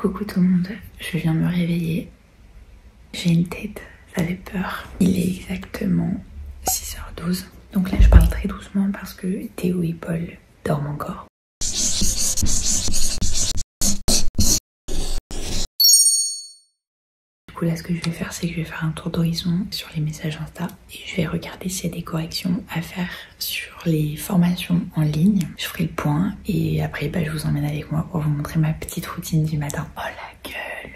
Coucou tout le monde, je viens de me réveiller. J'ai une tête, ça fait peur. Il est exactement 6h12. Donc là je parle très doucement parce que Théo et Paul dorment encore. Du coup là ce que je vais faire, c'est que je vais faire un tour d'horizon sur les messages Insta et je vais regarder s'il y a des corrections à faire sur les formations en ligne. Je ferai le point et après je vous emmène avec moi pour vous montrer ma petite routine du matin. Oh la gueule!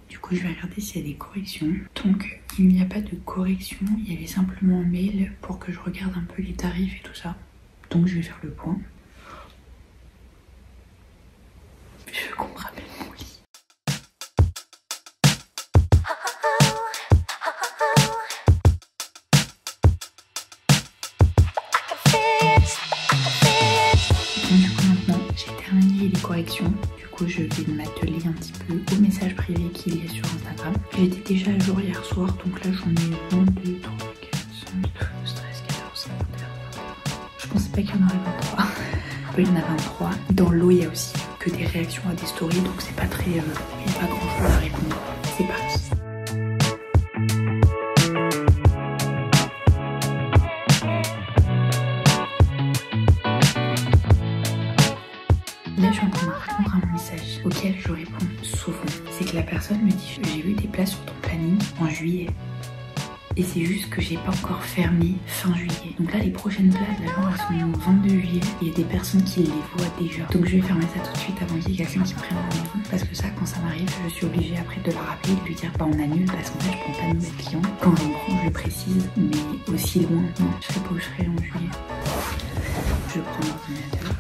Du coup je vais regarder s'il y a des corrections. Donc il n'y a pas de correction, il y avait simplement un mail pour que je regarde un peu les tarifs et tout ça. Donc je vais faire le point. Je veux qu'on me ramène mon lit. Du coup maintenant j'ai terminé les corrections. Du coup je vais m'atteler un petit peu aux messages privés qu'il y a sur Instagram. J'étais déjà à jour hier soir, donc là j'en ai 1, 2, 3, 4, 5, 12, 13, 14, 15, 21. Je pensais pas qu'il y en aurait 23. Il y en a 23. Dans l'eau il y a aussi que des réactions à des stories, donc c'est pas très... il n'y a pas grand chose à répondre. C'est parti. Là, je suis en train de répondre à un message auquel je réponds souvent. C'est que la personne me dit « J'ai vu des places sur ton planning en juillet. » Et c'est juste que j'ai pas encore fermé fin juillet. Donc là, les prochaines places, là, genre, elles sont le 22 juillet. Il y a des personnes qui les voient déjà. Donc je vais fermer ça tout de suite avant qu'il y ait quelqu'un qui me prenne rendez-vous. Parce que ça, quand ça m'arrive, je suis obligée après de la rappeler et de lui dire « Bah, on annule parce qu'en fait, je prends pas de nouvelles clients. » Quand j'en prends, je le précise. Mais aussi loin, non, je sais pas où je serai en juillet. Je prends l'ordinateur.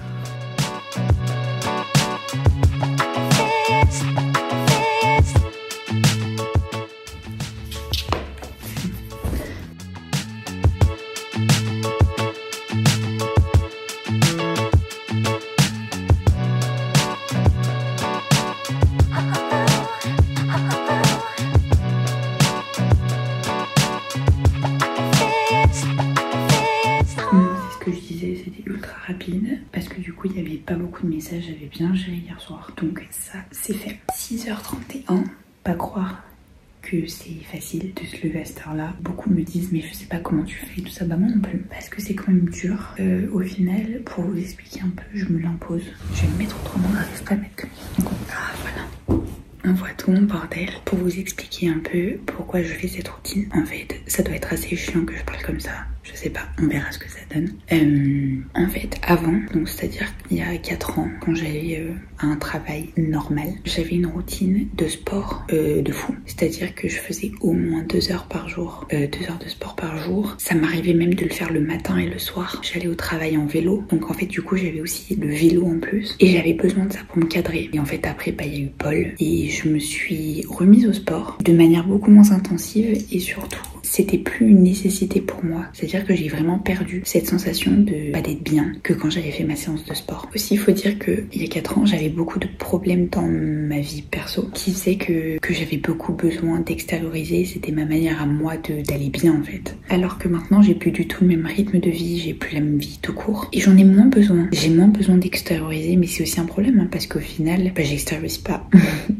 C'était ultra rapide parce que du coup il n'y avait pas beaucoup de messages, j'avais bien géré hier soir, donc ça c'est fait. 6h31, pas croire que c'est facile de se lever à cette heure là. Beaucoup me disent mais je sais pas comment tu fais tout ça, bah moi non plus parce que c'est quand même dur. Au final, pour vous expliquer un peu, je me l'impose. Je vais me mettre autrement, j'arrive pas à mettre comme ça. Donc ah voilà, on voit tout mon bordel. Pour vous expliquer un peu pourquoi je fais cette routine, en fait ça doit être assez chiant que je parle comme ça, je sais pas, on verra ce que ça donne. En fait avant, donc c'est à dire il y a 4 ans, quand j'avais un travail normal, j'avais une routine de sport de fou, c'est à dire que je faisais au moins 2 heures par jour, 2 heures de sport par jour. Ça m'arrivait même de le faire le matin et le soir. J'allais au travail en vélo, donc en fait du coup j'avais aussi le vélo en plus et j'avais besoin de ça pour me cadrer. Et en fait après bah, il y a eu Paul et je me suis remise au sport de manière beaucoup moins intensive et surtout c'était plus une nécessité pour moi. C'est-à-dire que j'ai vraiment perdu cette sensation de pas d'être bien que quand j'avais fait ma séance de sport. Aussi, il faut dire que il y a 4 ans, j'avais beaucoup de problèmes dans ma vie perso qui faisait que j'avais beaucoup besoin d'extérioriser. C'était ma manière à moi d'aller bien en fait. Alors que maintenant, j'ai plus du tout le même rythme de vie, j'ai plus la même vie tout court et j'en ai moins besoin. J'ai moins besoin d'extérioriser, mais c'est aussi un problème hein, parce qu'au final, bah, j'extériorise pas.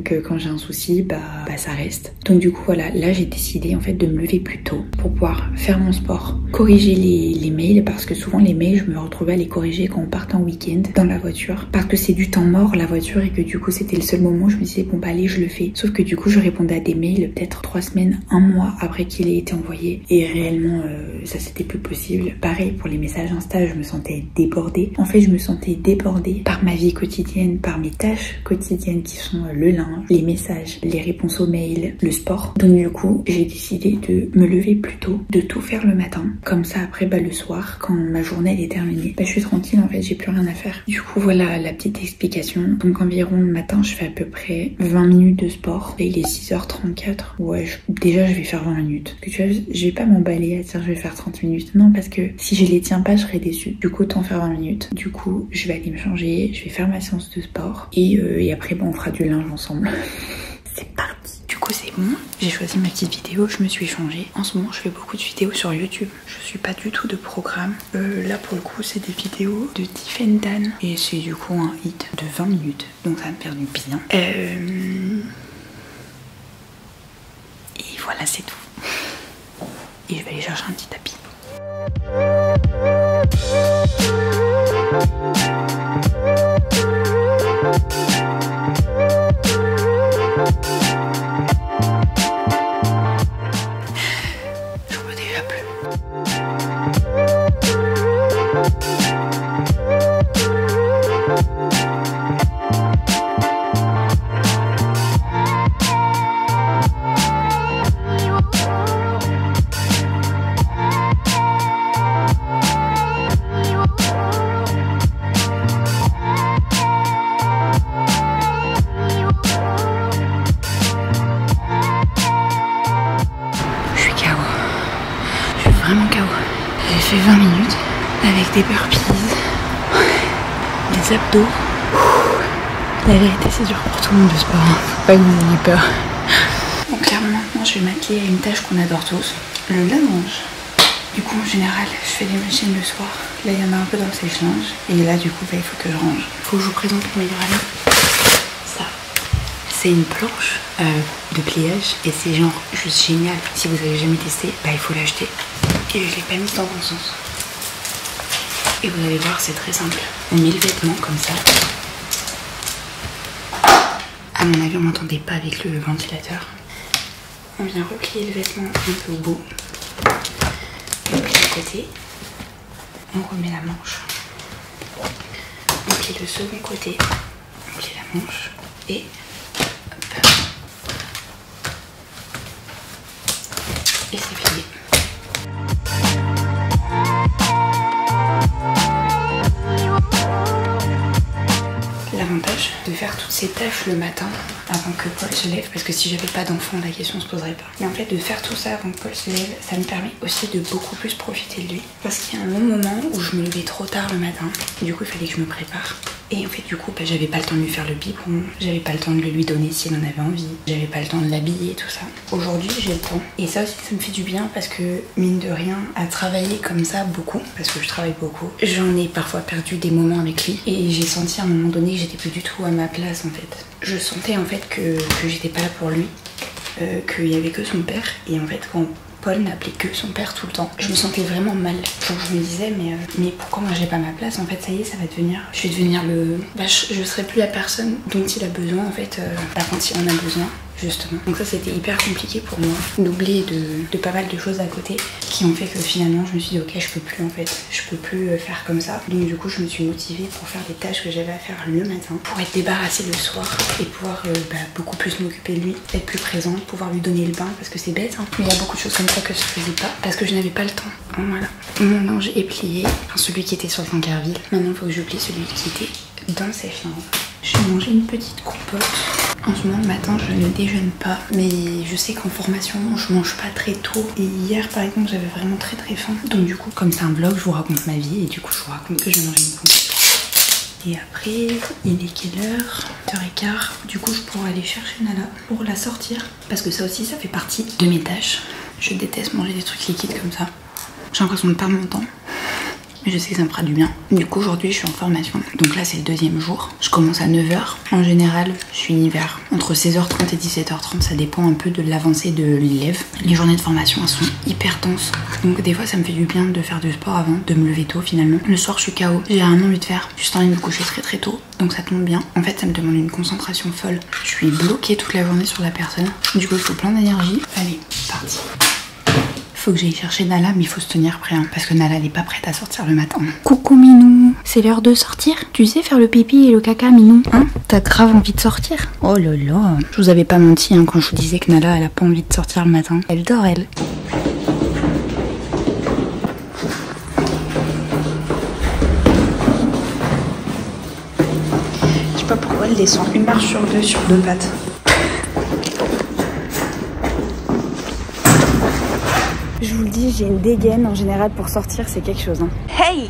Que quand j'ai un souci, bah ça reste. Donc du coup voilà, là j'ai décidé en fait de me lever plus tôt pour pouvoir faire mon sport, corriger les mails parce que souvent les mails je me retrouvais à les corriger quand on partait en week-end dans la voiture parce que c'est du temps mort la voiture et que du coup c'était le seul moment où je me disais bon bah allez je le fais. Sauf que du coup je répondais à des mails peut-être 3 semaines, 1 mois après qu'il ait été envoyé et réellement ça c'était plus possible. Pareil pour les messages Insta, je me sentais débordée. En fait je me sentais débordée par ma vie quotidienne, par mes tâches quotidiennes qui sont le linge, les messages, les réponses aux mails, le sport. Donc du coup j'ai décidé de me lever plus tôt, de tout faire le matin. Comme ça après bah le soir quand ma journée elle est terminée, bah je suis tranquille en fait, j'ai plus rien à faire. Du coup voilà la petite explication. Donc environ le matin je fais à peu près 20 minutes de sport. Et il est 6h34. Ouais déjà je vais faire 20 minutes. Parce que tu vois je vais pas m'emballer à dire je vais faire 30 minutes. Non parce que si je les tiens pas je serais déçue. Du coup autant faire 20 minutes. Du coup je vais aller me changer, je vais faire ma séance de sport et après bon on fera du linge ensemble. C'est parti. Du coup coup c'est bon, j'ai choisi ma petite vidéo, je me suis changée. En ce moment je fais beaucoup de vidéos sur YouTube, je suis pas du tout de programme. Là pour le coup c'est des vidéos de Tiff & Dan et c'est du coup un hit de 20 minutes, donc ça va me faire du bien. Et voilà, c'est tout. Et je vais aller chercher un petit tapis. J'en peux déjà plus. Vraiment KO. J'ai fait 20 minutes avec des burpees, des abdos. La vérité c'est dur pour tout le monde le sport, hein. Faut pas que vous ayez peur. Donc clairement maintenant je vais m'atteler à une tâche qu'on adore tous, le lave-linge. Du coup en général je fais des machines le soir. Là il y en a un peu dans le sèche-linge. Et là du coup il faut que je range. Faut que je vous présente mon meilleur ami. Ça. C'est une planche de pliage et c'est genre juste génial. Si vous avez jamais testé, bah il faut l'acheter. Et je l'ai pas mise dans le bon sens. Et vous allez voir, c'est très simple. On met le vêtement comme ça. À mon avis, on m'entendait pas avec le ventilateur. On vient replier le vêtement un peu au bout. On plie le côté. On remet la manche. On plie le second côté. On plie la manche. Et hop. Et c'est plié. L'avantage de faire toutes ces tâches le matin avant que Paul se lève, parce que si j'avais pas d'enfant la question se poserait pas, mais en fait de faire tout ça avant que Paul se lève, ça me permet aussi de beaucoup plus profiter de lui, parce qu'il y a un long moment où je me levais trop tard le matin, du coup il fallait que je me prépare. Et en fait du coup j'avais pas le temps de lui faire le biberon, j'avais pas le temps de le lui donner si elle en avait envie, j'avais pas le temps de l'habiller, tout ça. Aujourd'hui j'ai le temps et ça aussi ça me fait du bien parce que mine de rien à travailler comme ça beaucoup, parce que je travaille beaucoup, j'en ai parfois perdu des moments avec lui et j'ai senti à un moment donné que j'étais plus du tout à ma place en fait. Je sentais en fait que j'étais pas là pour lui, qu'il y avait que son père et en fait quand Paul n'appelait que son père tout le temps, je me sentais vraiment mal. Genre je me disais mais pourquoi moi j'ai pas ma place en fait, ça y est ça va devenir, je vais devenir le... Bah, je serai plus la personne dont il a besoin en fait quand il en a besoin. Justement. Donc ça c'était hyper compliqué pour moi d'oublier de pas mal de choses à côté qui ont fait que finalement je me suis dit ok je peux plus en fait, je peux plus faire comme ça. Donc du coup je me suis motivée pour faire des tâches que j'avais à faire le matin, pour être débarrassée le soir et pouvoir beaucoup plus m'occuper de lui, être plus présente, pouvoir lui donner le bain parce que c'est bête hein. Mais il y a beaucoup de choses comme ça que je faisais pas parce que je n'avais pas le temps. Voilà. Mon linge est plié, enfin celui qui était sur le Tankerville. Maintenant il faut que je plie celui qui était dans le sèche-linge. J'ai mangé une petite compote. En ce moment, le matin, je ne déjeune pas, mais je sais qu'en formation, je mange pas très tôt. Et hier, par exemple, j'avais vraiment très faim. Donc du coup, comme c'est un vlog, je vous raconte ma vie et du coup, je vous raconte que je vais manger une compote. Et après, il est quelle heure? 8h15. Du coup, je pourrais aller chercher Nala pour la sortir. Parce que ça aussi, ça fait partie de mes tâches. Je déteste manger des trucs liquides comme ça. J'ai l'impression de perdre mon temps. Mais je sais que ça me fera du bien. Du coup aujourd'hui je suis en formation. Donc là c'est le deuxième jour. Je commence à 9h. En général je suis vers entre 16h30 et 17h30. Ça dépend un peu de l'avancée de l'élève. Les journées de formation elles sont hyper denses. Donc des fois ça me fait du bien de faire du sport avant, de me lever tôt finalement. Le soir je suis KO. J'ai rien envie de faire. Juste envie de me coucher très tôt. Donc ça tombe bien. En fait ça me demande une concentration folle. Je suis bloquée toute la journée sur la personne. Du coup il faut plein d'énergie. Allez, parti. Faut que j'aille chercher Nala, mais il faut se tenir prêt, hein, parce que Nala elle est pas prête à sortir le matin. Coucou Minou, c'est l'heure de sortir. Tu sais faire le pipi et le caca Minou, hein? T'as grave envie de sortir? Oh là là, je vous avais pas menti hein, quand je vous disais que Nala elle a pas envie de sortir le matin. Elle dort elle. Je sais pas pourquoi elle descend une marche sur deux pattes. Je vous le dis, j'ai une dégaine en général pour sortir, c'est quelque chose. Hein. Hey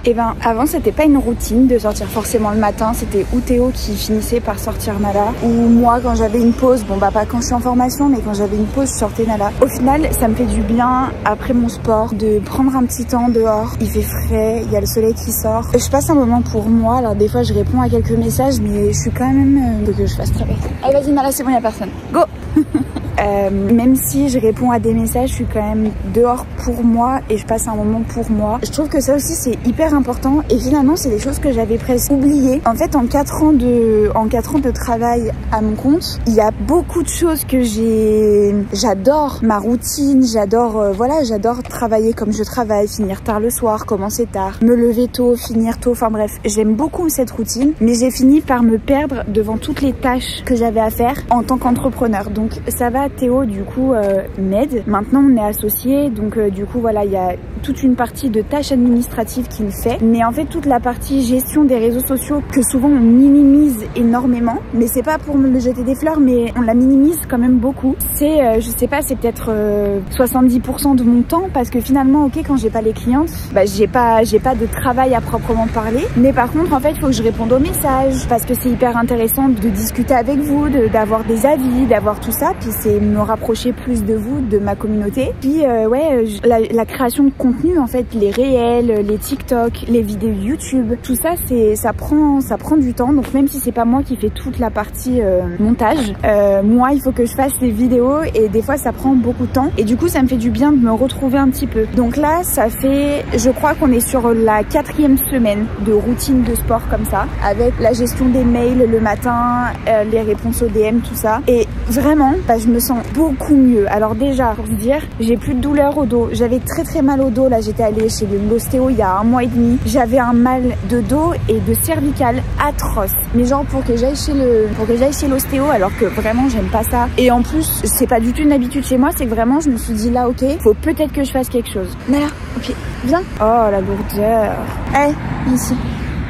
Et ben avant c'était pas une routine de sortir forcément le matin, c'était ou Théo qui finissait par sortir Nala, ou moi quand j'avais une pause, bon bah pas quand je suis en formation, mais quand j'avais une pause je sortais Nala. Au final ça me fait du bien après mon sport de prendre un petit temps dehors, il fait frais, il y a le soleil qui sort. Je passe un moment pour moi, alors des fois je réponds à quelques messages mais je suis quand même que je fasse travailler. Allez vas-y Nala, c'est bon, il y a personne. Go. Même si je réponds à des messages, je suis quand même dehors pour moi et je passe un moment pour moi. Je trouve que ça aussi c'est hyper important et finalement c'est des choses que j'avais presque oubliées. En fait en 4 ans de travail à mon compte, il y a beaucoup de choses que j'adore ma routine, j'adore j'adore travailler comme je travaille, finir tard le soir, commencer tard, me lever tôt, finir tôt, enfin bref, j'aime beaucoup cette routine, mais j'ai fini par me perdre devant toutes les tâches que j'avais à faire en tant qu'entrepreneur. Donc ça va, Théo du coup m'aide. Maintenant on est associés, donc du coup voilà, il y a toute une partie de tâches administratives qu'il fait, mais en fait toute la partie gestion des réseaux sociaux que souvent on minimise énormément, mais c'est pas pour me jeter des fleurs, mais on la minimise quand même beaucoup. C'est je sais pas, c'est peut-être 70% de mon temps, parce que finalement ok, quand j'ai pas les clientes, bah j'ai pas de travail à proprement parler, mais par contre en fait il faut que je réponde aux messages, parce que c'est hyper intéressant de discuter avec vous, d'avoir des avis, d'avoir tout ça, puis c'est me rapprocher plus de vous, de ma communauté. Puis la création de contenu en fait, les réels, les TikTok, les vidéos YouTube, tout ça ça prend du temps. Donc même si c'est pas moi qui fais toute la partie montage, moi il faut que je fasse les vidéos et des fois ça prend beaucoup de temps et du coup ça me fait du bien de me retrouver un petit peu. Donc là ça fait, je crois qu'on est sur la 4e semaine de routine de sport comme ça, avec la gestion des mails le matin, les réponses aux DM, tout ça. Et vraiment bah, je me sens beaucoup mieux. Alors déjà pour vous dire, j'ai plus de douleur au dos. J'avais très mal au dos, là j'étais allée chez l'ostéo il y a 1 mois et demi. J'avais un mal de dos et de cervicale atroce, mais genre pour que j'aille chez l'ostéo, alors que vraiment j'aime pas ça. Et en plus c'est pas du tout une habitude chez moi, c'est que vraiment je me suis dit là ok, faut peut-être que je fasse quelque chose. Nala, ok, viens. Oh la lourdeur. Allez, ici.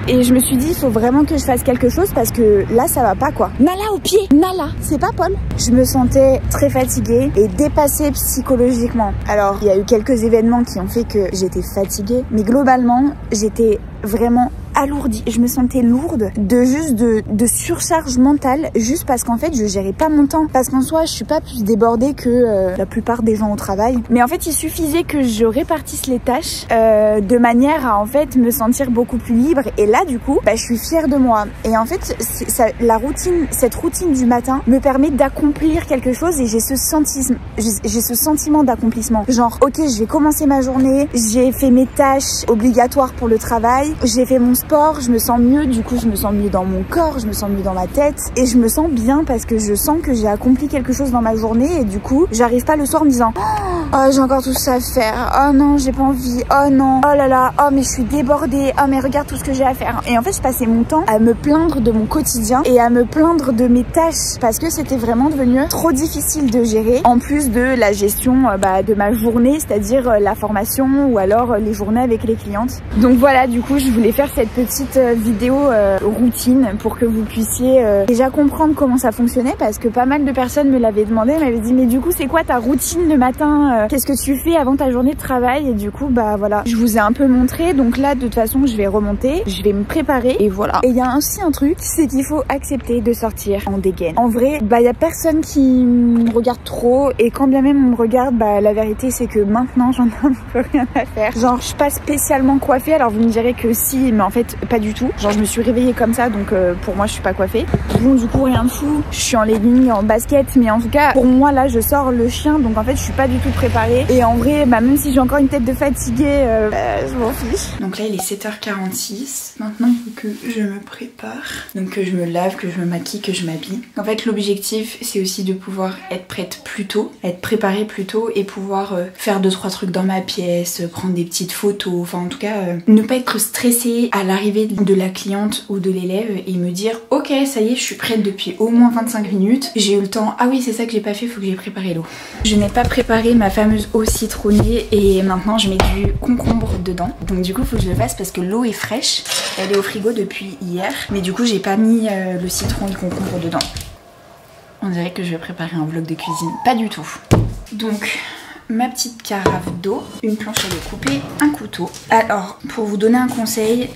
Et je me suis dit, il faut vraiment que je fasse quelque chose parce que là, ça va pas quoi. Nala au pied, Nala, c'est pas Paul. Je me sentais très fatiguée et dépassée psychologiquement. Alors, il y a eu quelques événements qui ont fait que j'étais fatiguée, mais globalement, j'étais vraiment alourdie. Je me sentais lourde de surcharge mentale, juste parce qu'en fait je gérais pas mon temps, parce qu'en soi je suis pas plus débordée que la plupart des gens au travail, mais en fait il suffisait que je répartisse les tâches de manière à en fait me sentir beaucoup plus libre. Et là du coup bah, je suis fière de moi et en fait cette routine du matin me permet d'accomplir quelque chose et j'ai ce sentiment d'accomplissement, genre ok, je vais commencer ma journée, j'ai fait mes tâches obligatoires pour le travail, j'ai fait mon sport, je me sens mieux, du coup je me sens mieux dans mon corps, je me sens mieux dans ma tête et je me sens bien parce que je sens que j'ai accompli quelque chose dans ma journée et du coup j'arrive pas le soir en me disant oh j'ai encore tout ça à faire, oh non j'ai pas envie, oh non, oh là là, oh mais je suis débordée, oh mais regarde tout ce que j'ai à faire. Et en fait je passais mon temps à me plaindre de mon quotidien et à me plaindre de mes tâches parce que c'était vraiment devenu trop difficile de gérer, en plus de la gestion de ma journée, c'est-à-dire la formation ou alors les journées avec les clientes. Donc voilà, du coup je voulais faire cette petite vidéo routine pour que vous puissiez déjà comprendre comment ça fonctionnait, parce que pas mal de personnes me l'avaient demandé, m'avaient dit mais du coup c'est quoi ta routine le matin, qu'est-ce que tu fais avant ta journée de travail? Et du coup bah voilà, je vous ai un peu montré. Donc là de toute façon je vais remonter, je vais me préparer et voilà. Et il y a aussi un truc, c'est qu'il faut accepter de sortir en dégaine. En vrai bah il y a personne qui me regarde trop et quand bien même on me regarde, bah la vérité c'est que maintenant j'en ai un peu rien à faire. Genre je suis pas spécialement coiffée, alors vous me direz que si, mais en fait pas du tout. Genre je me suis réveillée comme ça, donc pour moi je suis pas coiffée. Bon du coup rien de fou, je suis en legging, en basket, mais en tout cas pour moi là je sors le chien, donc en fait je suis pas du tout préparée. Et en vrai bah même si j'ai encore une tête de fatiguée, je m'en fiche. Donc là il est 7h46, maintenant il faut que je me prépare, donc que je me lave, que je me maquille, que je m'habille. En fait l'objectif c'est aussi de pouvoir être prête plus tôt, être préparée plus tôt et pouvoir faire 2-3 trucs dans ma pièce, prendre des petites photos, enfin en tout cas ne pas être stressée à l'arrivée de la cliente ou de l'élève et me dire ok ça y est je suis prête depuis au moins 25 minutes, j'ai eu le temps, ah oui c'est ça que j'ai pas fait, faut que j'ai préparé l'eau. Je n'ai pas préparé ma fameuse eau citronnée et maintenant je mets du concombre dedans, donc du coup faut que je le fasse parce que l'eau est fraîche, elle est au frigo depuis hier, mais du coup j'ai pas mis le citron et le concombre dedans. On dirait que je vais préparer un vlog de cuisine, pas du tout. Donc ma petite carafe d'eau, une planche à découper, un couteau. Alors, pour vous donner un conseil,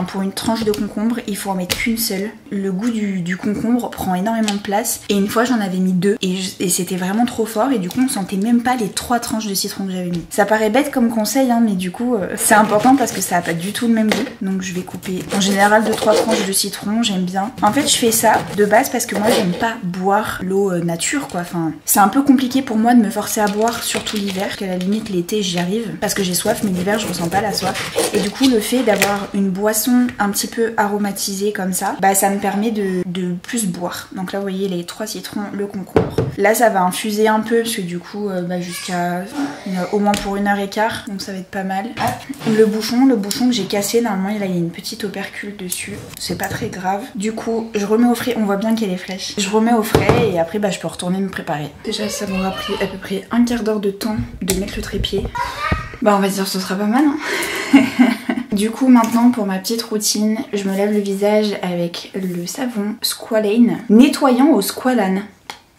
pour une tranche de concombre, il faut en mettre qu'une seule. Le goût du concombre prend énormément de place. Et une fois, j'en avais mis 2 et c'était vraiment trop fort. Et du coup, on sentait même pas les 3 tranches de citron que j'avais mis. Ça paraît bête comme conseil, hein, mais du coup, c'est important parce que ça a pas du tout le même goût. Donc, je vais couper en général 2-3 tranches de citron, j'aime bien. En fait, je fais ça de base parce que moi, j'aime pas boire l'eau nature, quoi. Enfin, c'est un peu compliqué pour moi de me forcer à boire, surtout l'hiver, qu'à la limite l'été j'y arrive parce que j'ai soif, mais l'hiver je ressens pas la soif. Et du coup, le fait d'avoir une boisson un petit peu aromatisée comme ça, bah ça me permet de plus boire. Donc là, vous voyez les 3 citrons, le concombre. Là, ça va infuser un peu parce que du coup, jusqu'à au moins pour 1h15, donc ça va être pas mal. Le bouchon que j'ai cassé, normalement il y a une petite opercule dessus, c'est pas très grave. Du coup, je remets au frais, on voit bien qu'elle est fraîche. Je remets au frais et après je peux retourner me préparer. Déjà, ça m'aura pris à peu près un quart d'heure de temps de mettre le trépied. Bah, on va dire que ce sera pas mal, hein. Du coup, maintenant pour ma petite routine, je me lave le visage avec le savon Squalane, nettoyant au squalane.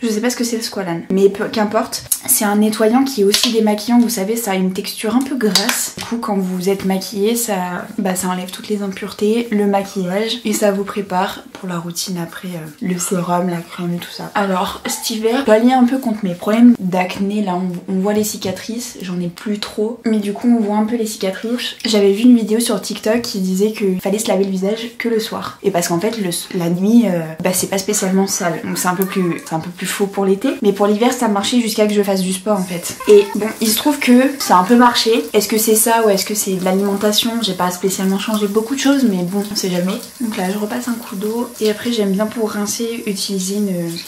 Je sais pas ce que c'est le squalane, mais qu'importe. C'est un nettoyant qui est aussi démaquillant, vous savez, ça a une texture un peu grasse. Du coup, quand vous êtes maquillée, ça enlève toutes les impuretés, le maquillage, et ça vous prépare pour la routine après, le sérum, la crème, tout ça. Alors, cet hiver, je dois lier un peu contre mes problèmes d'acné, là on voit les cicatrices, j'en ai plus trop, mais du coup on voit un peu les cicatrices. J'avais vu une vidéo sur TikTok qui disait qu'il fallait se laver le visage que le soir. Et parce qu'en fait, la nuit, c'est pas spécialement sale, donc c'est un peu plus faux pour l'été, mais pour l'hiver ça marchait jusqu'à que je fasse du sport en fait. Et bon, il se trouve que ça a un peu marché. Est-ce que c'est ça ou est-ce que c'est de l'alimentation? J'ai pas spécialement changé beaucoup de choses, mais bon, on sait jamais. Donc là je repasse un coup d'eau et après j'aime bien pour rincer utiliser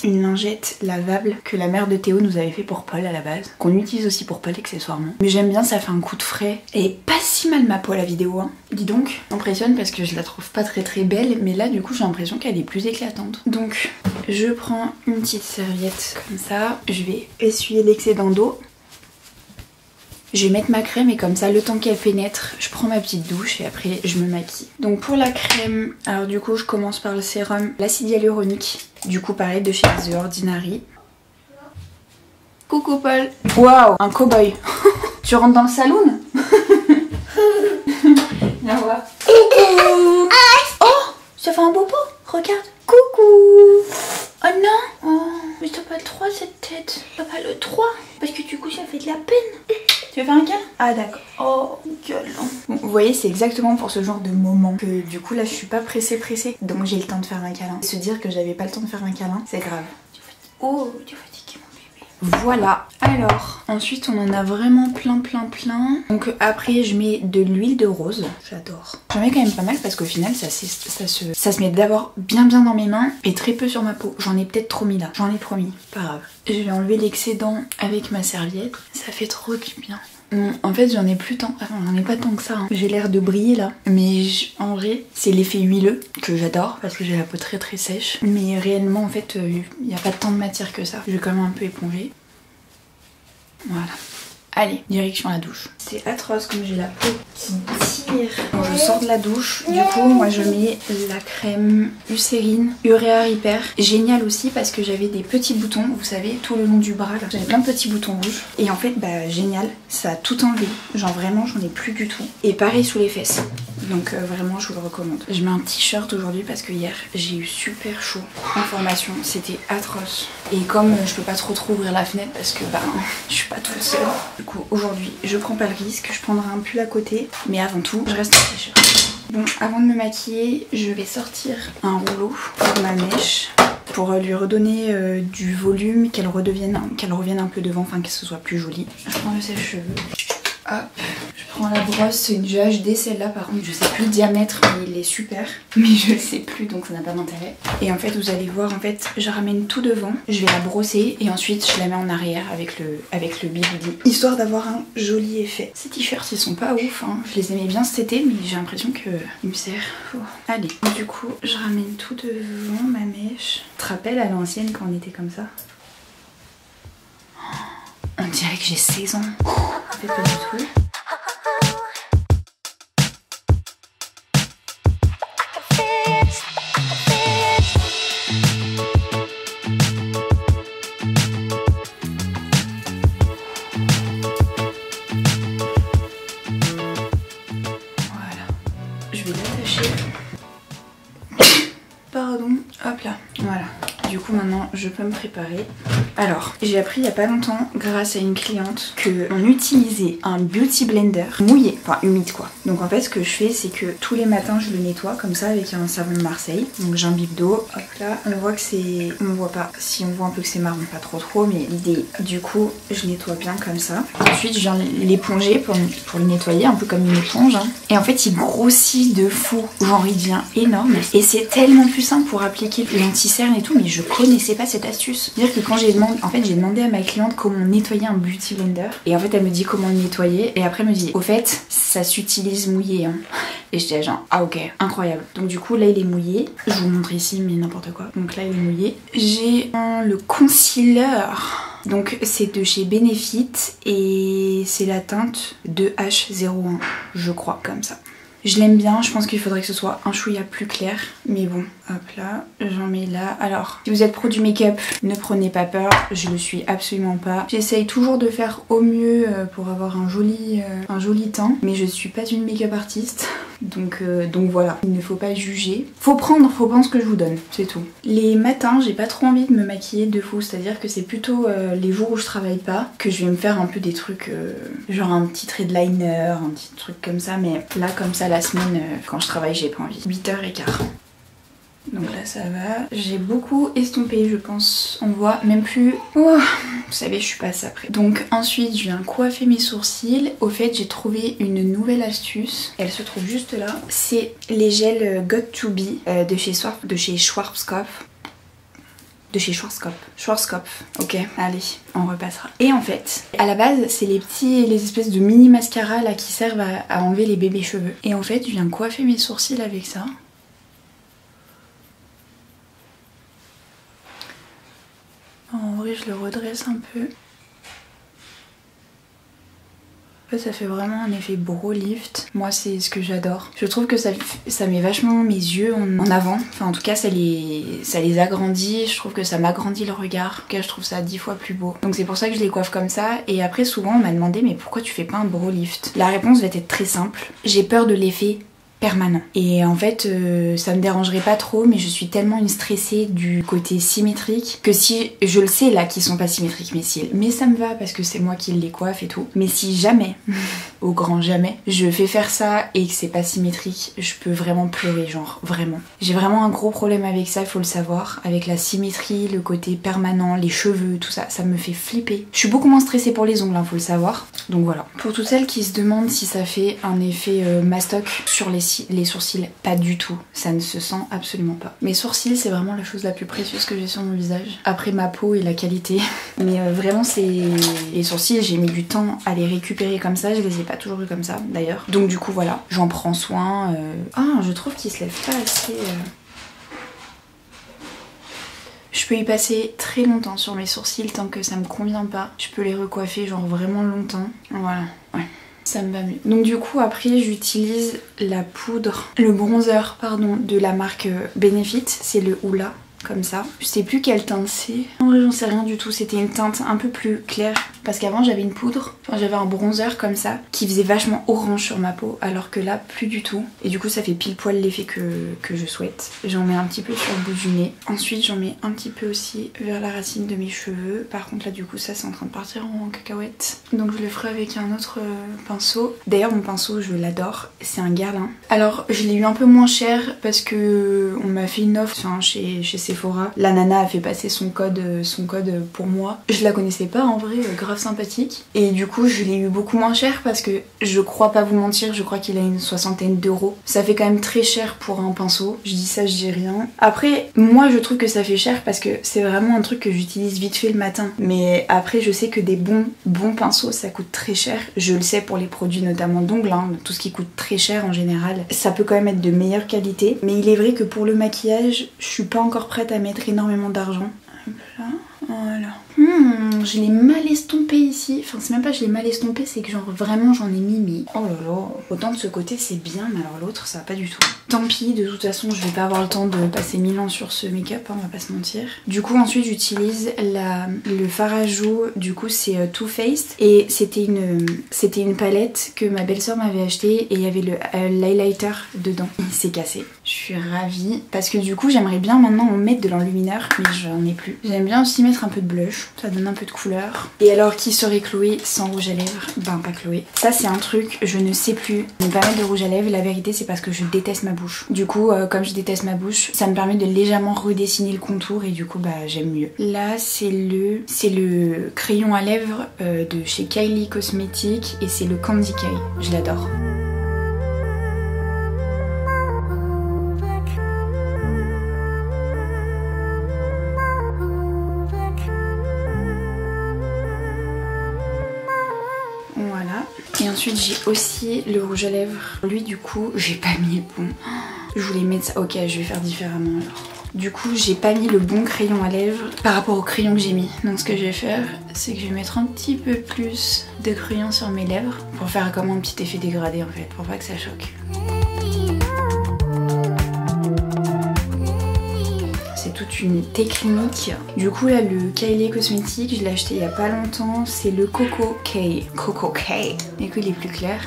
une lingette lavable que la mère de Théo nous avait fait pour Paul à la base, qu'on utilise aussi pour Paul accessoirement. Mais j'aime bien, ça fait un coup de frais. Et pas si mal ma peau à la vidéo, hein. Dis donc, m'impressionne parce que je la trouve pas très belle, mais là du coup j'ai l'impression qu'elle est plus éclatante. Donc je prends une petite serviette comme ça, je vais essuyer l'excédent d'eau. Je vais mettre ma crème et comme ça, le temps qu'elle pénètre, je prends ma petite douche et après je me maquille. Donc pour la crème, alors du coup je commence par le sérum, l'acide hyaluronique. Du coup pareil de chez The Ordinary. Coucou Paul. Waouh, un cow-boy. Tu rentres dans le saloon? Viens voir. Coucou. Oh, ça fait un bobo. Regarde. Coucou. Oh non. Oh, mais t'as pas le 3 cette tête. T'as pas le 3 parce que du coup ça fait de la peine. Tu veux faire un câlin? Ah d'accord. Oh, gueule. Bon, vous voyez, c'est exactement pour ce genre de moment que du coup là je suis pas pressée. Donc j'ai le temps de faire un câlin. Se dire que j'avais pas le temps de faire un câlin, c'est grave. Oh, tu es fatigué mon bébé. Voilà. Alors, ensuite on en a vraiment plein. Donc après je mets de l'huile de rose. J'adore. J'en mets quand même pas mal parce qu'au final ça se met d'abord bien dans mes mains et très peu sur ma peau. J'en ai peut-être trop mis là. J'en ai trop mis. Pas grave. Je vais enlever l'excédent avec ma serviette. Ça fait trop du bien. En fait j'en ai plus tant, enfin j'en ai pas tant que ça, hein. J'ai l'air de briller là, mais en vrai c'est l'effet huileux que j'adore parce que j'ai la peau très sèche, mais réellement en fait il n'y a pas tant de matière que ça. Je vais quand même un peu éponger. Voilà. Allez, direction la douche. C'est atroce comme j'ai la peau qui tire. Quand je sors de la douche, du coup, moi je mets la crème Eucérine Urea Repair. Génial aussi parce que j'avais des petits boutons, vous savez, tout le long du bras là. J'avais plein de petits boutons rouges. Et en fait, génial, ça a tout enlevé. Genre vraiment, j'en ai plus du tout. Et pareil sous les fesses. Donc vraiment, je vous le recommande. Je mets un t-shirt aujourd'hui parce que hier, j'ai eu super chaud en formation. C'était atroce. Et comme je peux pas trop ouvrir la fenêtre parce que je suis pas toute seule. Du coup aujourd'hui je prends pas le risque, je prendrai un pull à côté, mais avant tout je reste en t-shirt. Bon, avant de me maquiller, je vais sortir un rouleau pour ma mèche pour lui redonner du volume, qu'elle revienne un peu devant, enfin que ce soit plus joli. Je prends le sèche-cheveux. Hop, je prends la brosse, c'est une GHD celle-là par contre, je sais plus le diamètre mais il est super, mais je le sais plus donc ça n'a pas d'intérêt. Et en fait vous allez voir, en fait je ramène tout devant, je vais la brosser et ensuite je la mets en arrière avec le bigoudi, histoire d'avoir un joli effet. Ces t-shirts ils sont pas ouf, hein. Je les aimais bien cet été mais j'ai l'impression qu'ils me servent. Oh. Allez, du coup je ramène tout devant ma mèche. Tu te rappelles à l'ancienne quand on était comme ça? On dirait que j'ai 16 ans. En fait, pas du tout. maintenant je peux me préparer. Alors, j'ai appris il y a pas longtemps, grâce à une cliente, qu'on utilisait un beauty blender mouillé, enfin humide quoi. Donc en fait ce que je fais c'est que tous les matins je le nettoie comme ça avec un savon de Marseille. Donc j'imbibe d'eau, hop là, on voit que c'est... on voit pas, si on voit un peu que c'est marron, pas trop mais l'idée, du coup je nettoie bien comme ça. Ensuite je viens l'éponger pour le nettoyer, un peu comme une éponge hein. Et en fait il grossit de fou, genre il devient énorme. Et c'est tellement plus simple pour appliquer l'anti-cerne et tout, mais je connaissais pas cette astuce. C'est-à-dire que quand j'ai demandé à ma cliente comment nettoyer un beauty blender, et en fait elle me dit comment le nettoyer, et après elle me dit au fait ça s'utilise mouillé hein. Et j'étais genre ah ok, incroyable. Donc du coup là il est mouillé, je vous montre ici mais n'importe quoi. Donc là il est mouillé. J'ai le concealer. Donc c'est de chez Benefit et c'est la teinte de H01 je crois, comme ça. Je l'aime bien, je pense qu'il faudrait que ce soit un chouïa plus clair. Mais bon, hop là, j'en mets là. Alors, si vous êtes pro du make-up, ne prenez pas peur, je le suis absolument pas. J'essaye toujours de faire au mieux pour avoir un joli teint. Mais je suis pas une make-up artiste. Donc voilà, il ne faut pas juger. Faut prendre ce que je vous donne, c'est tout. Les matins, j'ai pas trop envie de me maquiller de fou. C'est-à-dire que c'est plutôt les jours où je travaille pas que je vais me faire un peu des trucs genre un petit trait de liner, un petit truc comme ça. Mais là, comme ça, la semaine, quand je travaille, j'ai pas envie. 8h15. Donc là ça va, j'ai beaucoup estompé je pense, on voit même plus, oh, vous savez je suis passée après. Donc ensuite je viens coiffer mes sourcils, au fait j'ai trouvé une nouvelle astuce, elle se trouve juste là, c'est les gels Got2b de chez Schwarzkopf. Schwarzkopf. Ok, allez, on repassera. Et en fait, à la base, c'est les espèces de mini mascara là qui servent à enlever les bébés cheveux. Et en fait, je viens coiffer mes sourcils avec ça. En vrai, je le redresse un peu. En fait, ça fait vraiment un effet brow lift. Moi, c'est ce que j'adore. Je trouve que ça met vachement mes yeux en avant. Enfin, en tout cas, ça les agrandit. Je trouve que ça m'agrandit le regard. En tout cas, je trouve ça 10 fois plus beau. Donc c'est pour ça que je les coiffe comme ça. Et après, souvent, on m'a demandé, mais pourquoi tu fais pas un brow lift? La réponse va être très simple. J'ai peur de l'effet permanent. Et en fait, ça me dérangerait pas trop, mais je suis tellement une stressée du côté symétrique que si, je le sais là qu'ils sont pas symétriques mes cils, mais ça me va parce que c'est moi qui les coiffe et tout. Mais si jamais, au grand jamais, je fais faire ça et que c'est pas symétrique, je peux vraiment pleurer, genre vraiment. J'ai vraiment un gros problème avec ça, il faut le savoir, avec la symétrie, le côté permanent, les cheveux, tout ça, ça me fait flipper. Je suis beaucoup moins stressée pour les ongles, hein, faut le savoir. Donc voilà. Pour toutes celles qui se demandent si ça fait un effet mastoc sur les sourcils, pas du tout, ça ne se sent absolument pas. Mes sourcils c'est vraiment la chose la plus précieuse que j'ai sur mon visage, après ma peau et la qualité, mais vraiment c'est... Les sourcils j'ai mis du temps à les récupérer comme ça, je les ai pas toujours eu comme ça d'ailleurs, donc du coup voilà, j'en prends soin. Ah, je trouve qu'ils se lèvent pas assez... Je peux y passer très longtemps sur mes sourcils tant que ça me convient pas, je peux les recoiffer genre vraiment longtemps, voilà, ouais. Ça me va mieux. Donc du coup après j'utilise la poudre, le bronzer pardon de la marque Benefit, c'est le Hoola comme ça. Je sais plus quelle teinte c'est. En vrai j'en sais rien du tout, c'était une teinte un peu plus claire. Parce qu'avant j'avais une poudre, enfin j'avais un bronzer comme ça qui faisait vachement orange sur ma peau, alors que là plus du tout. Et du coup ça fait pile poil l'effet que je souhaite. J'en mets un petit peu sur le bout du nez. Ensuite j'en mets un petit peu aussi vers la racine de mes cheveux. Par contre là du coup ça c'est en train de partir en cacahuète. Donc je le ferai avec un autre pinceau. D'ailleurs mon pinceau je l'adore, c'est un Guerlain. Alors je l'ai eu un peu moins cher parce que on m'a fait une offre chez Sephora. La nana a fait passer son code pour moi. Je la connaissais pas en vrai, grave sympathique. Et du coup je l'ai eu beaucoup moins cher parce que je crois pas vous mentir, je crois qu'il a une 60aine d'euros. Ça fait quand même très cher pour un pinceau. Je dis ça, je dis rien. Après moi je trouve que ça fait cher parce que c'est vraiment un truc que j'utilise vite fait le matin. Mais après je sais que des bons pinceaux ça coûte très cher. Je le sais pour les produits notamment d'ongles, hein, tout ce qui coûte très cher en général. Ça peut quand même être de meilleure qualité. Mais il est vrai que pour le maquillage je suis pas encore prête à mettre énormément d'argent. Hop là. Voilà. Je l'ai mal estompé ici. Enfin, c'est même pas je l'ai mal estompé, c'est que genre vraiment j'en ai mis, mais oh là là. Autant de ce côté c'est bien, mais alors l'autre ça va pas du tout. Tant pis, de toute façon je vais pas avoir le temps de passer 1000 ans sur ce make-up, hein, on va pas se mentir. Du coup ensuite j'utilise le fard à joues, du coup c'est Too Faced. Et c'était une palette que ma belle-sœur m'avait achetée et il y avait l'highlighter dedans. Il s'est cassé. Je suis ravie parce que du coup j'aimerais bien maintenant en mettre de l'enlumineur, mais j'en ai plus. J'aime bien aussi mettre un peu de blush, ça donne un peu de couleur. Et alors qui serait Chloé sans rouge à lèvres? Ben pas Chloé. Ça c'est un truc, je ne sais plus ne pas mettre de rouge à lèvres. La vérité c'est parce que je déteste ma bouche. Du coup comme je déteste ma bouche, ça me permet de légèrement redessiner le contour et du coup bah j'aime mieux. Là c'est le crayon à lèvres de chez Kylie Cosmetics et c'est le Candy K. Je l'adore. Et ensuite j'ai aussi le rouge à lèvres. Lui du coup j'ai pas mis le bon. Je voulais mettre ça. Ok, je vais faire différemment alors. Du coup j'ai pas mis le bon crayon à lèvres par rapport au crayon que j'ai mis. Donc ce que je vais faire c'est que je vais mettre un petit peu plus de crayon sur mes lèvres pour faire comme un petit effet dégradé en fait, pour pas que ça choque. C'est toute une technique. Du coup là le Kylie Cosmetics, je l'ai acheté il y a pas longtemps, c'est le Coco K. Coco K. Et que il est plus clair.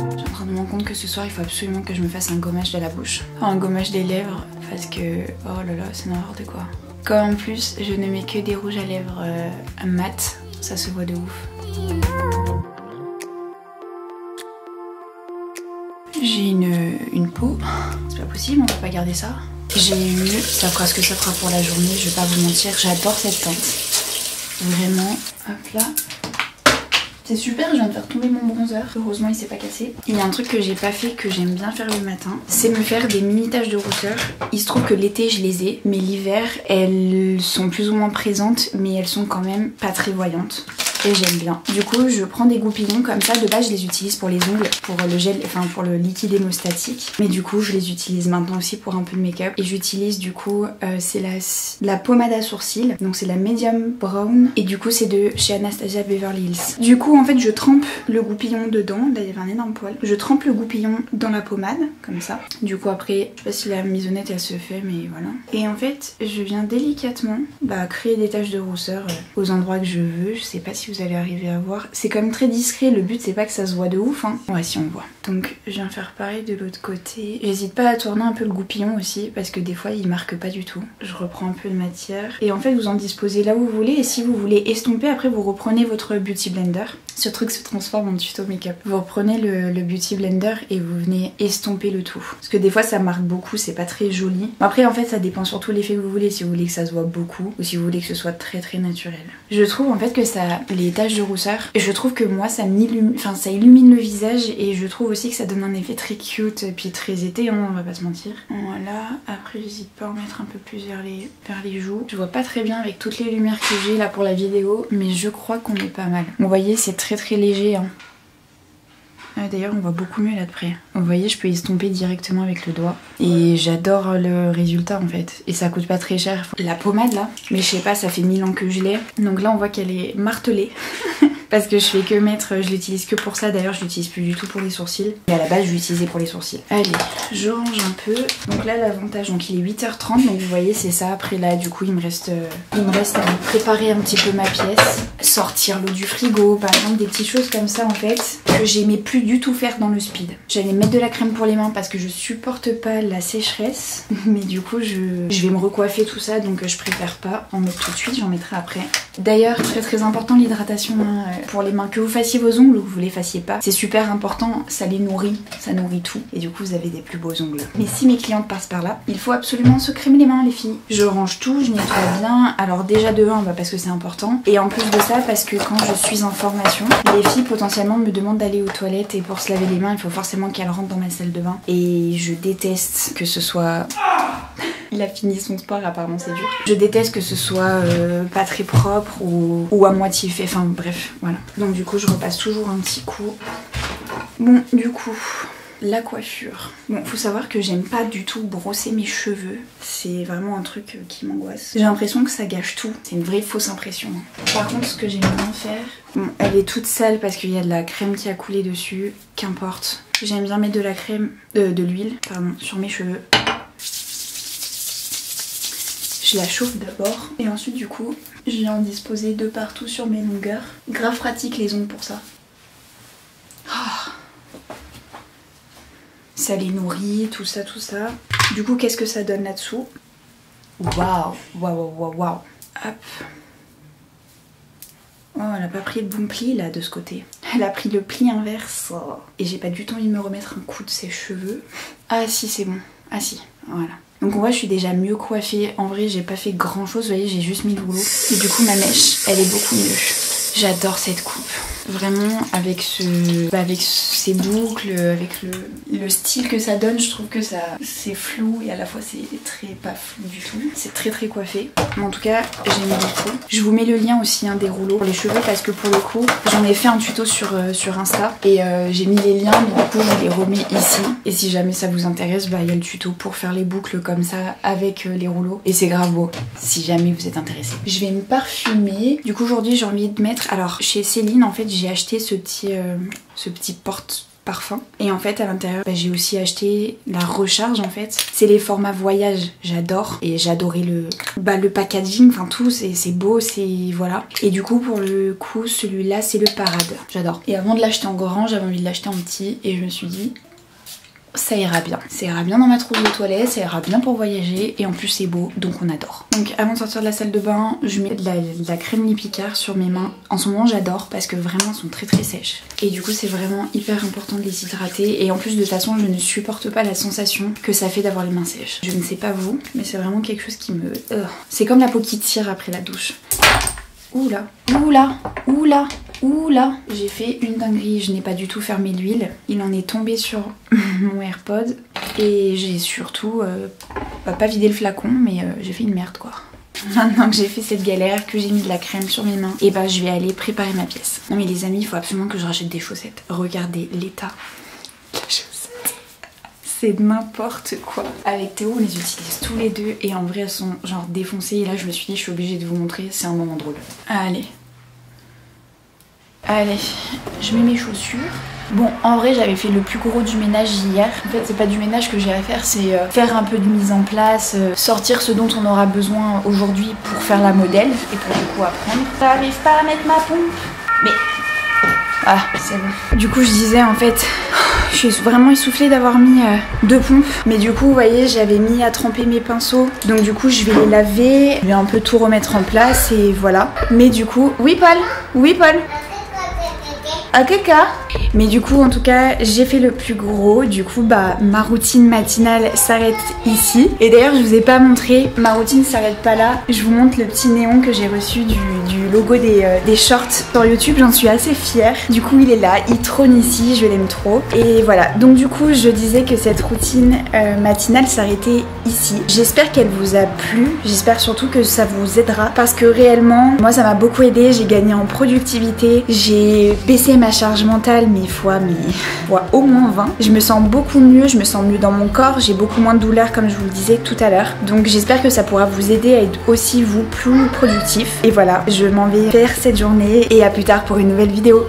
Je suis en train de me rendre compte que ce soir il faut absolument que je me fasse un gommage de la bouche. Enfin, un gommage des lèvres parce que oh là là c'est n'importe quoi. Comme en plus je ne mets que des rouges à lèvres mat, ça se voit de ouf. J'ai une peau, c'est pas possible, on peut pas garder ça. J'ai eu, ça fera ce que ça fera pour la journée, je vais pas vous mentir, j'adore cette teinte. Vraiment, hop là. C'est super, je viens de faire tomber mon bronzer, heureusement il s'est pas cassé. Il y a un truc que j'ai pas fait, que j'aime bien faire le matin, c'est me faire des mini taches de rousseur. Il se trouve que l'été je les ai, mais l'hiver elles sont plus ou moins présentes, mais elles sont quand même pas très voyantes. Et j'aime bien. Du coup je prends des goupillons comme ça, de base je les utilise pour les ongles, pour le gel, enfin pour le liquide hémostatique. Mais du coup je les utilise maintenant aussi pour un peu de make-up. Et j'utilise du coup, c'est la pommade à sourcils, donc c'est la medium brown. Et du coup c'est de chez Anastasia Beverly Hills. Du coup en fait je trempe le goupillon dedans, là il y avait un énorme poil. Je trempe le goupillon dans la pommade, comme ça. Du coup après, je sais pas si la mise honnête elle se fait, mais voilà. Et en fait je viens délicatement créer des taches de rousseur aux endroits que je veux. Je sais pas si vous allez arriver à voir. C'est quand même très discret, le but c'est pas que ça se voit de ouf hein. Ouais si on voit. Donc je viens faire pareil de l'autre côté. J'hésite pas à tourner un peu le goupillon aussi parce que des fois il marque pas du tout. Je reprends un peu de matière et en fait vous en disposez là où vous voulez et si vous voulez estomper après vous reprenez votre beauty blender. Ce truc se transforme en tuto make-up. Vous reprenez le beauty blender et vous venez estomper le tout. Parce que des fois ça marque beaucoup, c'est pas très joli. Après en fait ça dépend surtout l'effet que vous voulez, si vous voulez que ça se voit beaucoup ou si vous voulez que ce soit très très naturel. Je trouve en fait que ça, les taches de rousseur, je trouve que moi ça illumine le visage et je trouve aussi que ça donne un effet très cute et puis très été hein, on va pas se mentir. Voilà, après j'hésite pas à en mettre un peu plus vers les joues. Je vois pas très bien avec toutes les lumières que j'ai là pour la vidéo mais je crois qu'on est pas mal. Vous voyez c'est très très léger hein. D'ailleurs on voit beaucoup mieux là de près. Vous voyez je peux estomper directement avec le doigt. Et j'adore le résultat en fait. Et ça coûte pas très cher. La pommade là, mais je sais pas ça fait 1000 ans que je l'ai. Donc là on voit qu'elle est martelée. Parce que je fais que mettre, je l'utilise que pour ça. D'ailleurs je l'utilise plus du tout pour les sourcils. Et à la base je l'utilisais pour les sourcils. Allez, je range un peu. Donc là l'avantage, donc il est 8h30. Donc vous voyez c'est ça. Après là du coup il me reste à préparer un petit peu ma pièce. Sortir l'eau du frigo. Par exemple des petites choses comme ça en fait. Que j'aimais plus du tout faire dans le speed. J'allais mettre de la crème pour les mains parce que je supporte pas la sécheresse. Mais du coup je vais me recoiffer tout ça. Donc je préfère pas en mettre tout de suite. J'en mettrai après. D'ailleurs très très important l'hydratation hein, pour les mains, que vous fassiez vos ongles ou que vous les fassiez pas, c'est super important, ça les nourrit, ça nourrit tout et du coup vous avez des plus beaux ongles. Mais si mes clientes passent par là, il faut absolument se crémer les mains les filles. Je range tout, je nettoie bien, alors déjà de 1 parce que c'est important et en plus de ça parce que quand je suis en formation, les filles potentiellement me demandent d'aller aux toilettes et pour se laver les mains il faut forcément qu'elles rentrent dans ma salle de bain et je déteste que ce soit... Il a fini son sport, apparemment c'est dur. Je déteste que ce soit pas très propre ou à moitié fait, enfin bref, voilà. Donc du coup je repasse toujours un petit coup. Bon, du coup, la coiffure. Bon, faut savoir que j'aime pas du tout brosser mes cheveux. C'est vraiment un truc qui m'angoisse. J'ai l'impression que ça gâche tout. C'est une vraie fausse impression. Par contre, ce que j'aime bien faire... Bon, elle est toute sale parce qu'il y a de la crème qui a coulé dessus. Qu'importe. J'aime bien mettre de la crème... de l'huile, pardon, sur mes cheveux. Je la chauffe d'abord. Et ensuite, du coup, je viens en disposer de partout sur mes longueurs. Grave pratique les ongles pour ça. Oh. Ça les nourrit, tout ça, tout ça. Du coup, qu'est-ce que ça donne là-dessous? Waouh, waouh, waouh, waouh. Hop. Oh, elle a pas pris le bon pli là de ce côté. Elle a pris le pli inverse. Oh. Et j'ai pas du tout envie de me remettre un coup de ses cheveux. Ah si, c'est bon. Ah si, voilà. Donc en vrai je suis déjà mieux coiffée. En vrai j'ai pas fait grand chose, vous voyez, j'ai juste mis le rouleau. Et du coup ma mèche, elle est beaucoup mieux. J'adore cette coupe. Vraiment avec ces boucles, avec le style que ça donne, je trouve que ça c'est flou et à la fois c'est très pas flou du tout. C'est très très coiffé. Mais en tout cas j'aime beaucoup. Je vous mets le lien aussi des rouleaux pour les cheveux parce que pour le coup j'en ai fait un tuto sur Insta et j'ai mis les liens mais du coup je les remets ici. Et si jamais ça vous intéresse, bah il y a le tuto pour faire les boucles comme ça avec les rouleaux. Et c'est grave beau si jamais vous êtes intéressé. Je vais me parfumer. Du coup aujourd'hui j'ai envie de mettre... Alors chez Céline en fait j'ai acheté ce petit porte-parfum et en fait à l'intérieur j'ai aussi acheté la recharge en fait. C'est les formats voyage, j'adore et j'adorais le packaging, enfin tout c'est beau, c'est voilà. Et du coup pour le coup celui-là c'est le parade, j'adore. Et avant de l'acheter en grand j'avais envie de l'acheter en petit et je me suis dit ça ira bien. Ça ira bien dans ma trousse de toilette, ça ira bien pour voyager et en plus c'est beau donc on adore. Donc avant de sortir de la salle de bain, je mets de la crème Lipicard sur mes mains. En ce moment j'adore parce que vraiment elles sont très très sèches. Et du coup c'est vraiment hyper important de les hydrater et en plus de toute façon je ne supporte pas la sensation que ça fait d'avoir les mains sèches. Je ne sais pas vous, mais c'est vraiment quelque chose qui me... C'est comme la peau qui tire après la douche. Oula, oula, oula, oula. J'ai fait une dinguerie, je n'ai pas du tout fermé l'huile. Il en est tombé sur mon AirPod et j'ai surtout pas vidé le flacon mais j'ai fait une merde quoi. Maintenant que j'ai fait cette galère, que j'ai mis de la crème sur mes mains, et bah je vais aller préparer ma pièce. Non mais les amis, il faut absolument que je rachète des chaussettes. Regardez l'état de la chaussette. C'est n'importe quoi. Avec Théo on les utilise tous les deux et en vrai elles sont genre défoncées et là je me suis dit je suis obligée de vous montrer, c'est un moment drôle. Allez. Allez, je mets mes chaussures. Bon, en vrai, j'avais fait le plus gros du ménage hier. En fait, c'est pas du ménage que j'ai à faire, c'est faire un peu de mise en place, sortir ce dont on aura besoin aujourd'hui pour faire la modèle et pour du coup apprendre. J'arrive pas à mettre ma pompe. Mais... Ah, c'est bon. Du coup, je disais en fait... Je suis vraiment essoufflée d'avoir mis 2 pompes. Mais du coup, vous voyez, j'avais mis à tremper mes pinceaux. Donc du coup, je vais les laver. Je vais un peu tout remettre en place et voilà. Mais du coup... Oui, Paul. Oui, Paul. Ah, caca. Mais du coup en tout cas j'ai fait le plus gros. Du coup bah ma routine matinale s'arrête ici. Et d'ailleurs je vous ai pas montré, ma routine s'arrête pas là. Je vous montre le petit néon que j'ai reçu du logo des shorts sur YouTube. J'en suis assez fière. Du coup il est là, il trône ici, je l'aime trop. Et voilà, donc du coup je disais que cette routine matinale s'arrêtait ici. J'espère qu'elle vous a plu. J'espère surtout que ça vous aidera. Parce que réellement moi ça m'a beaucoup aidé. J'ai gagné en productivité. J'ai baissé ma charge mentale mais fois au moins 20. Je me sens beaucoup mieux, je me sens mieux dans mon corps, j'ai beaucoup moins de douleurs comme je vous le disais tout à l'heure. Donc j'espère que ça pourra vous aider à être aussi vous plus productif. Et voilà, je m'en vais faire cette journée et à plus tard pour une nouvelle vidéo.